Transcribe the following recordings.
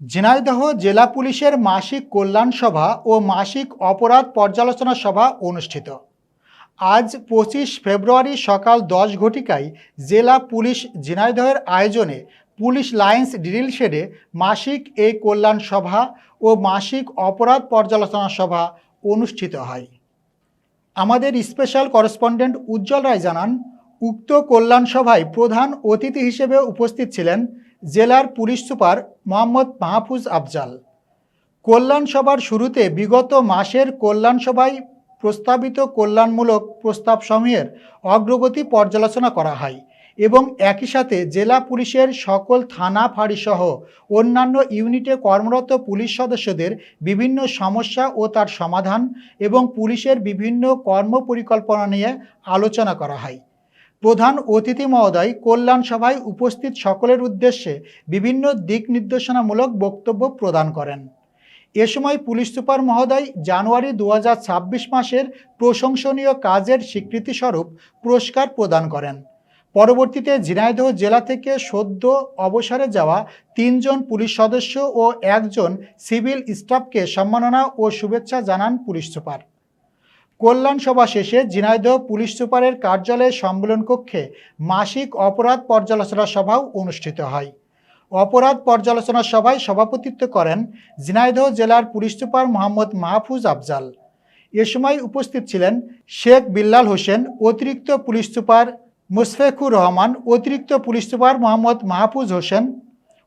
ঝিনাইদহ জেলা পুলিশের মাসিক কল্যাণ সভা ও মাসিক অপরাধ পর্যালোচনা সভা অনুষ্ঠিত। আজ 25 ফেব্রুয়ারি সকাল 10 ঘটিকায় জেলা পুলিশ ঝিনাইদহের আয়োজনে পুলিশ লাইন্স ড্রিল শেডে মাসিক এই কল্যাণ সভা ও মাসিক অপরাধ পর্যালোচনা সভা অনুষ্ঠিত হয়। আমাদের স্পেশাল করেসপন্ডেন্ট উজ্জ্বল রায় জানান, উক্ত কল্যাণ সভায় প্রধান অতিথি হিসেবে উপস্থিত ছিলেন জেলার পুলিশ সুপার মোহাম্মদ মাহফুজ আফজাল। কল্যাণ সভার শুরুতে বিগত মাসের কল্যাণ সভায় প্রস্তাবিত কল্যাণমূলক প্রস্তাবসমূহের অগ্রগতি পর্যালোচনা করা হয় এবং একই সাথে জেলা পুলিশের সকল থানা ফাঁড়িসহ অন্যান্য ইউনিটে কর্মরত পুলিশ সদস্যদের বিভিন্ন সমস্যা ও তার সমাধান এবং পুলিশের বিভিন্ন কর্মপরিকল্পনা নিয়ে আলোচনা করা হয়। প্রধান অতিথি মহোদয় কল্যাণ সভায় উপস্থিত সকলের উদ্দেশ্যে বিভিন্ন দিক নির্দেশনামূলক বক্তব্য প্রদান করেন। এ সময় পুলিশ সুপার মহোদয় জানুয়ারি 2026 মাসের প্রশংসনীয় কাজের স্বীকৃতিস্বরূপ পুরস্কার প্রদান করেন। পরবর্তীতে ঝিনাইদহ জেলা থেকে সদ্য অবসরে যাওয়া 3 জন পুলিশ সদস্য ও 1 জন সিভিল স্টাফকে সম্মাননা ও শুভেচ্ছা জানান পুলিশ সুপার। কল্যাণ সভা শেষে ঝিনাইদহ পুলিশ সুপারের কার্যালয়ের সম্মেলন কক্ষে মাসিক অপরাধ পর্যালোচনা সভাও অনুষ্ঠিত হয়। অপরাধ পর্যালোচনা সভায় সভাপতিত্ব করেন ঝিনাইদহ জেলার পুলিশ সুপার মোহাম্মদ মাহফুজ আফজাল। এ সময় উপস্থিত ছিলেন শেখ বিল্লাল হোসেন, অতিরিক্ত পুলিশ সুপার মুশফেকুর রহমান, অতিরিক্ত পুলিশ সুপার মোহাম্মদ মাহফুজ হোসেন,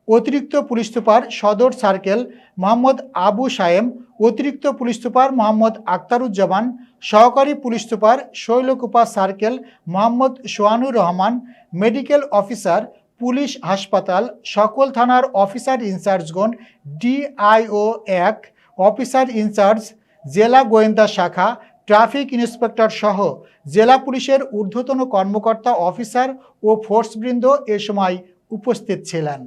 অতিরিক্ত পুলিশ সুপার সদর সার্কেল মোহাম্মদ আবু সায়েম, অতিরিক্ত পুলিশ সুপার মোহাম্মদ আক্তারুজ্জামান, সহকারী police super Shailkupa circle Mohammad Sohanur Rahman, medical officer police হাসপাতাল, সকল থানার অফিসার ইনচার্জগণ, ডিআইও 1 অফিসার ইনচার্জ, জেলা গোয়েন্দা শাখা, ট্রাফিক ইন্সপেক্টর সহ জেলা পুলিশের ঊর্ধ্বতন কর্মকর্তা, অফিসার ও ফোর্সবৃন্দ এ সময় উপস্থিত ছিলেন।